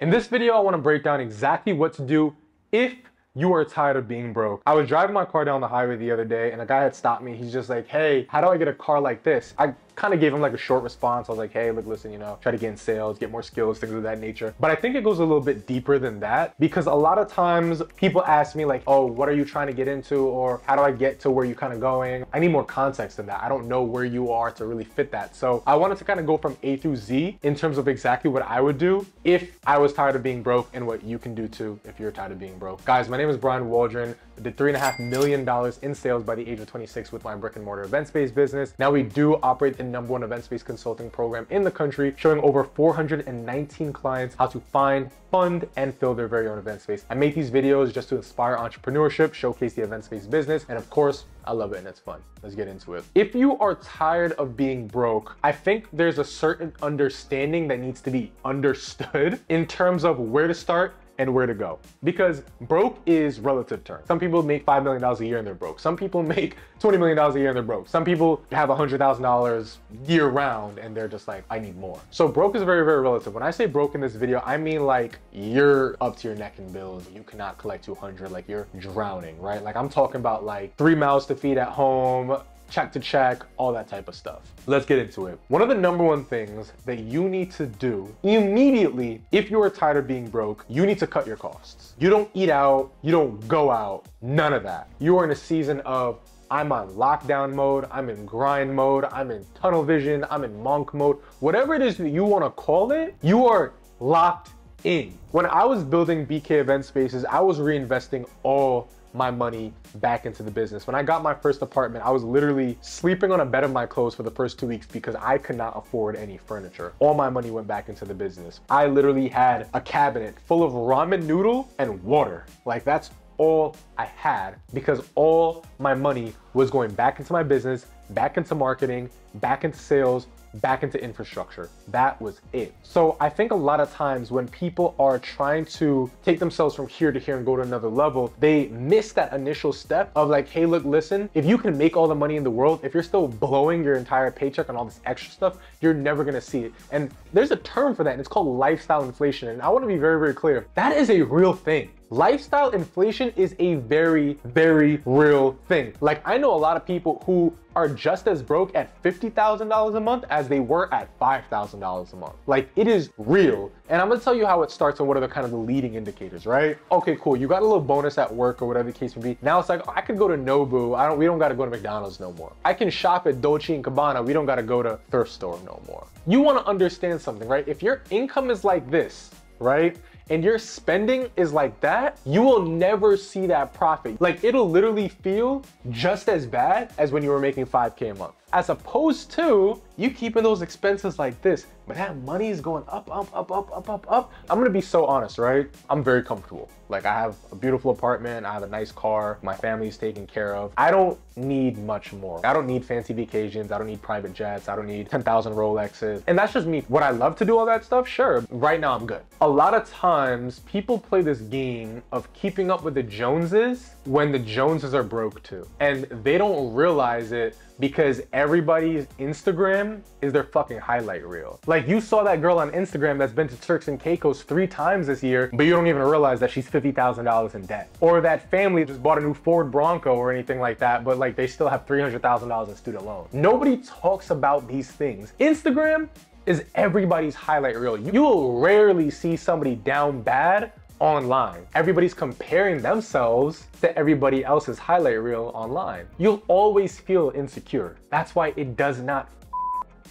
In this video, I want to break down exactly what to do if you are tired of being broke. I was driving my car down the highway the other day and a guy had stopped me. He's just like, hey, how do I get a car like this? I kind of gave him like a short response. I was like, hey, look, listen, try to get in sales, get more skills, things of that nature. But I think it goes a little bit deeper than that, because a lot of times people ask me like, oh, what are you trying to get into? Or how do I get to where you're kind of going? I need more context than that. I don't know where you are to really fit that. So I wanted to kind of go from A through Z in terms of exactly what I would do if I was tired of being broke, and what you can do too if you're tired of being broke. Guys, my name is Brian Waldron. I did $3.5 million in sales by the age of 26 with my brick and mortar event space business. Now we do operate the #1 event space consulting program in the country, showing over 419 clients how to find, fund, and fill their very own event space. I make these videos just to inspire entrepreneurship, showcase the event space business, and of course, I love it and it's fun. Let's get into it. If you are tired of being broke, I think there's a certain understanding that needs to be understood in terms of where to start and where to go. Because broke is relative term. Some people make $5 million a year and they're broke. Some people make $20 million a year and they're broke. Some people have $100,000 year round and they're just like, I need more. So broke is very, very relative. When I say broke in this video, I mean like you're up to your neck in bills. You cannot collect 200, like you're drowning, right? Like I'm talking about like 3 mouths to feed at home, check to check, all that type of stuff. Let's get into it. One of the #1 things that you need to do immediately if you are tired of being broke, you need to cut your costs. You don't eat out, you don't go out, none of that. You are in a season of, I'm on lockdown mode, I'm in grind mode, I'm in tunnel vision, I'm in monk mode. Whatever it is that you wanna call it, you are locked in. When I was building BK Event Spaces, I was reinvesting all my money back into the business. When I got my first apartment, I was literally sleeping on a bed of my clothes for the first 2 weeks because I could not afford any furniture. All my money went back into the business. I literally had a cabinet full of ramen noodle and water. Like that's all I had, because all my money was going back into my business, back into marketing, back into sales, back into infrastructure. That was it. So I think a lot of times when people are trying to take themselves from here to here and go to another level, they miss that initial step of like, hey, look, listen, if you can make all the money in the world, if you're still blowing your entire paycheck on all this extra stuff, you're never gonna see it. And there's a term for that, and it's called lifestyle inflation. And I wanna be very, very clear. That is a real thing. Lifestyle inflation is a very, very real thing. Like I know a lot of people who are just as broke at $50,000 a month as they were at $5,000 a month. Like it is real. And I'm gonna tell you how it starts and what are the kind of the leading indicators, right? Okay, cool. You got a little bonus at work or whatever the case may be. Now it's like, oh, I could go to Nobu. We don't gotta go to McDonald's no more. I can shop at Dolce & Gabbana. We don't gotta go to thrift store no more. You wanna understand something, right? If your income is like this, right? And your spending is like that, you will never see that profit. Like it'll literally feel just as bad as when you were making 5K a month. As opposed to you keeping those expenses like this, but that money is going up, up, up, up, up, up, up. I'm gonna be so honest, right? I'm very comfortable. Like I have a beautiful apartment, I have a nice car, my family's taken care of. I don't need much more. I don't need fancy vacations, I don't need private jets, I don't need 10,000 Rolexes. And that's just me. Would I love to do all that stuff? Sure, right now I'm good. A lot of times people play this game of keeping up with the Joneses when the Joneses are broke too. And they don't realize it because everybody's Instagram is their fucking highlight reel. Like you saw that girl on Instagram that's been to Turks and Caicos 3 times this year, but you don't even realize that she's $50,000 in debt. Or that family just bought a new Ford Bronco or anything like that, but like they still have $300,000 in student loan. Nobody talks about these things. Instagram is everybody's highlight reel. You will rarely see somebody down bad online. Everybody's comparing themselves to everybody else's highlight reel online. You'll always feel insecure. That's why it does not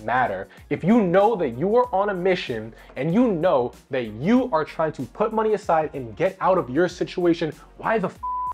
matter. If you know that you are on a mission and you know that you are trying to put money aside and get out of your situation, why the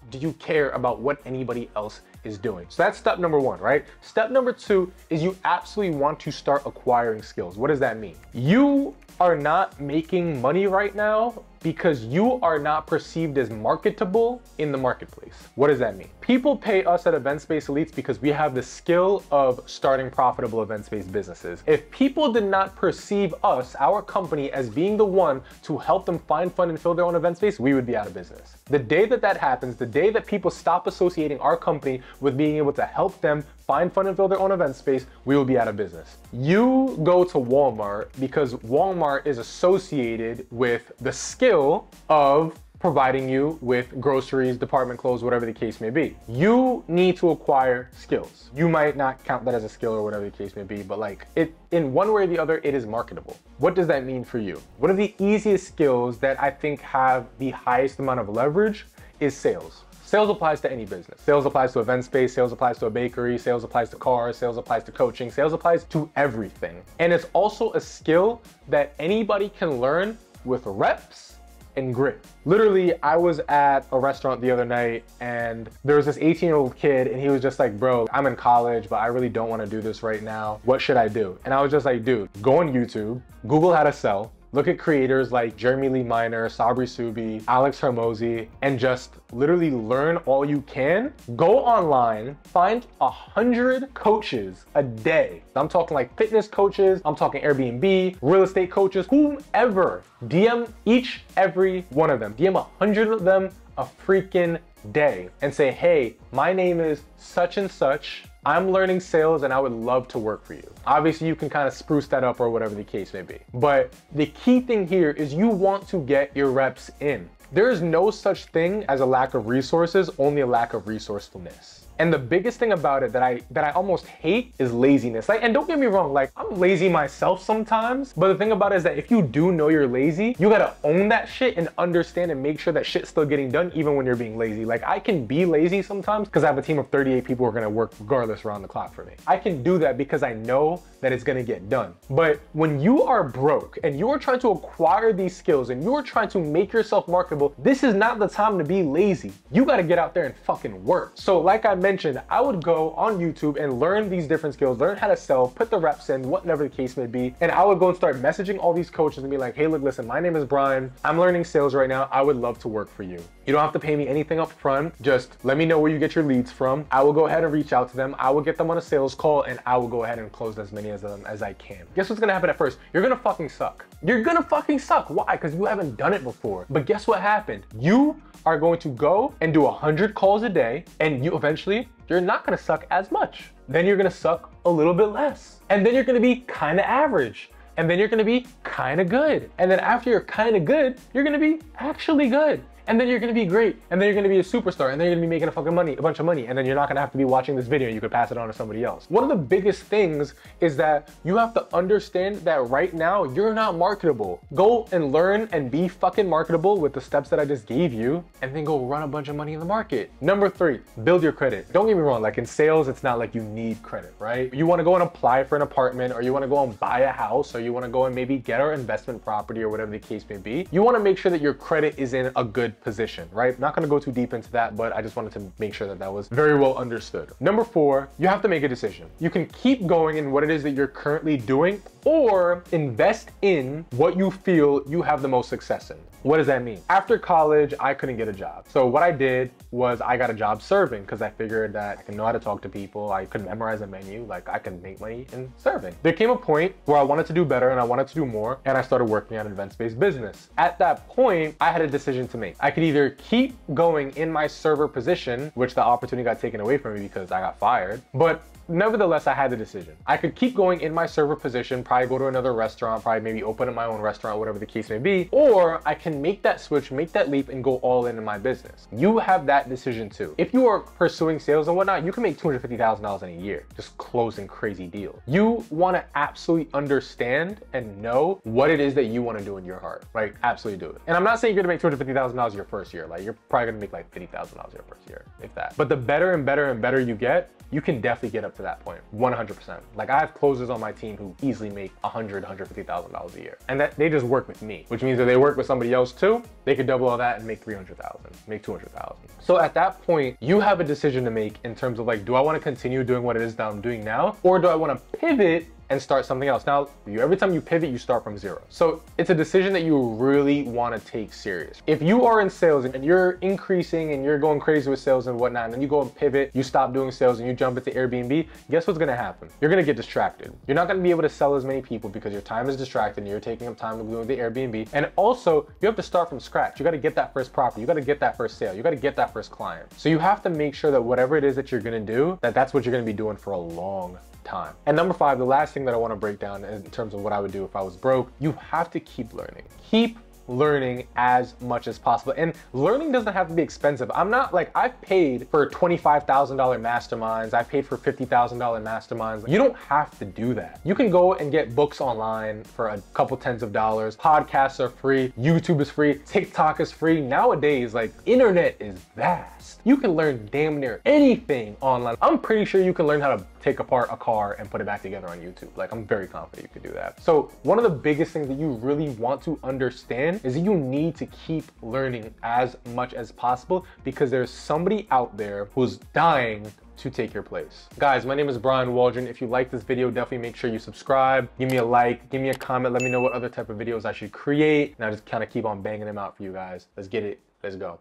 do you care about what anybody else is doing? So that's step #1, right? Step #2 is you absolutely want to start acquiring skills. What does that mean? You are not making money right now Because you are not perceived as marketable in the marketplace. What does that mean? People pay us at Event Space Elites because we have the skill of starting profitable event space businesses. If people did not perceive us, our company, as being the one to help them find, fund, and fill their own event space, we would be out of business. The day that that happens, the day that people stop associating our company with being able to help them find, fund, and fill their own event space, we will be out of business. You go to Walmart because Walmart is associated with the skill of providing you with groceries, department clothes, whatever the case may be. You need to acquire skills. You might not count that as a skill or whatever the case may be, but like it, in one way or the other, it is marketable. What does that mean for you? One of the easiest skills that I think have the highest amount of leverage is sales. Sales applies to any business. Sales applies to event space, sales applies to a bakery, sales applies to cars, sales applies to coaching, sales applies to everything. And it's also a skill that anybody can learn with reps and grit. Literally, I was at a restaurant the other night and there was this 18-year-old kid and he was just like, bro, I'm in college, but I really don't want to do this right now. What should I do? And I was just like, dude, go on YouTube, Google how to sell, look at creators like Jeremy Lee Minor, Sabri Subi, Alex Hermosi, and just literally learn all you can. Go online, find 100 coaches a day. I'm talking like fitness coaches, I'm talking Airbnb, real estate coaches, whomever. DM each, every one of them. DM 100 of them a freaking day and say, hey, my name is such and such. I'm learning sales and I would love to work for you. Obviously, you can kind of spruce that up or whatever the case may be. But the key thing here is you want to get your reps in. There is no such thing as a lack of resources, only a lack of resourcefulness. And the biggest thing about it that I almost hate is laziness. Like, and don't get me wrong, like I'm lazy myself sometimes, but the thing about it is that if you do know you're lazy, you gotta own that shit and understand and make sure that shit's still getting done even when you're being lazy. Like I can be lazy sometimes because I have a team of 38 people who are gonna work regardless around the clock for me. I can do that because I know that it's gonna get done. But when you are broke and you are trying to acquire these skills and you are trying to make yourself marketable, this is not the time to be lazy. You gotta get out there and fucking work. So like I mentioned, I would go on YouTube and learn these different skills, learn how to sell, put the reps in, whatever the case may be. And I would go and start messaging all these coaches and be like, hey, look, listen, my name is Brian. I'm learning sales right now. I would love to work for you. You don't have to pay me anything up front. Just let me know where you get your leads from. I will go ahead and reach out to them. I will get them on a sales call and I will go ahead and close as many of them as I can. Guess what's gonna happen at first? You're gonna fucking suck. You're gonna fucking suck. Why? Because you haven't done it before. But guess what happened? You are going to go and do 100 calls a day and you eventually, you're not gonna suck as much. Then you're gonna suck a little bit less. And then you're gonna be kind of average. And then you're gonna be kind of good. And then after you're kind of good, you're gonna be actually good. And then you're gonna be great. And then you're gonna be a superstar. And then you're gonna be making a bunch of money. And then you're not gonna have to be watching this video. You could pass it on to somebody else. One of the biggest things is that you have to understand that right now you're not marketable. Go and learn and be fucking marketable with the steps that I just gave you, and then go run a bunch of money in the market. Number 3, build your credit. Don't get me wrong, like in sales, it's not like you need credit, right? You wanna go and apply for an apartment, or you wanna go and buy a house, or you wanna go and maybe get our investment property or whatever the case may be. You wanna make sure that your credit is in a good position, right? Not gonna go too deep into that, but I just wanted to make sure that that was very well understood. Number 4, you have to make a decision. You can keep going in what it is that you're currently doing, or invest in what you feel you have the most success in. What does that mean? After college, I couldn't get a job. So what I did was I got a job serving because I figured that I can know how to talk to people. I could memorize a menu. Like I can make money in serving. There came a point where I wanted to do better and I wanted to do more. And I started working at an event-based business. At that point, I had a decision to make. I could either keep going in my server position, which the opportunity got taken away from me because I got fired. But nevertheless, I had the decision. I could keep going in my server position, probably go to another restaurant, probably maybe open up my own restaurant, whatever the case may be, or I can make that switch, make that leap and go all in my business. You have that decision too. If you are pursuing sales and whatnot, you can make $250,000 in a year, just closing crazy deals. You wanna absolutely understand and know what it is that you wanna do in your heart, right? Absolutely do it. And I'm not saying you're gonna make $250,000 your first year. Like you're probably gonna make like $50,000 your first year, if that. But the better and better and better you get, you can definitely get up to that point, 100%. Like I have closers on my team who easily make $150,000 a year. And that they just work with me, which means that they work with somebody else too, they could double all that and make 300,000, make 200,000. So at that point, you have a decision to make in terms of like, do I wanna continue doing what it is that I'm doing now? Or do I wanna pivot and start something else. Now, every time you pivot, you start from zero. So it's a decision that you really want to take serious. If you are in sales and you're increasing and you're going crazy with sales and whatnot, and then you go and pivot, you stop doing sales and you jump into Airbnb, guess what's going to happen? You're going to get distracted. You're not going to be able to sell as many people because your time is distracted and you're taking up time doing the Airbnb. And also, you have to start from scratch. You got to get that first property. You got to get that first sale. You got to get that first client. So you have to make sure that whatever it is that you're going to do, that's what you're going to be doing for a long time. And number 5, the last thing that I want to break down in terms of what I would do if I was broke, you have to keep learning. Keep learning as much as possible. And learning doesn't have to be expensive. I'm not like, I've paid for $25,000 masterminds. I've paid for $50,000 masterminds. You don't have to do that. You can go and get books online for a couple tens of dollars. Podcasts are free. YouTube is free. TikTok is free. Nowadays, like, internet is vast. You can learn damn near anything online. I'm pretty sure you can learn how to take apart a car and put it back together on YouTube. Like, I'm very confident you could do that. So one of the biggest things that you really want to understand is that you need to keep learning as much as possible, because there's somebody out there who's dying to take your place. Guys, my name is Brian Waldron. If you like this video, definitely make sure you subscribe, give me a like, give me a comment, let me know what other type of videos I should create, and I just kind of keep on banging them out for you guys. Let's get it. Let's go.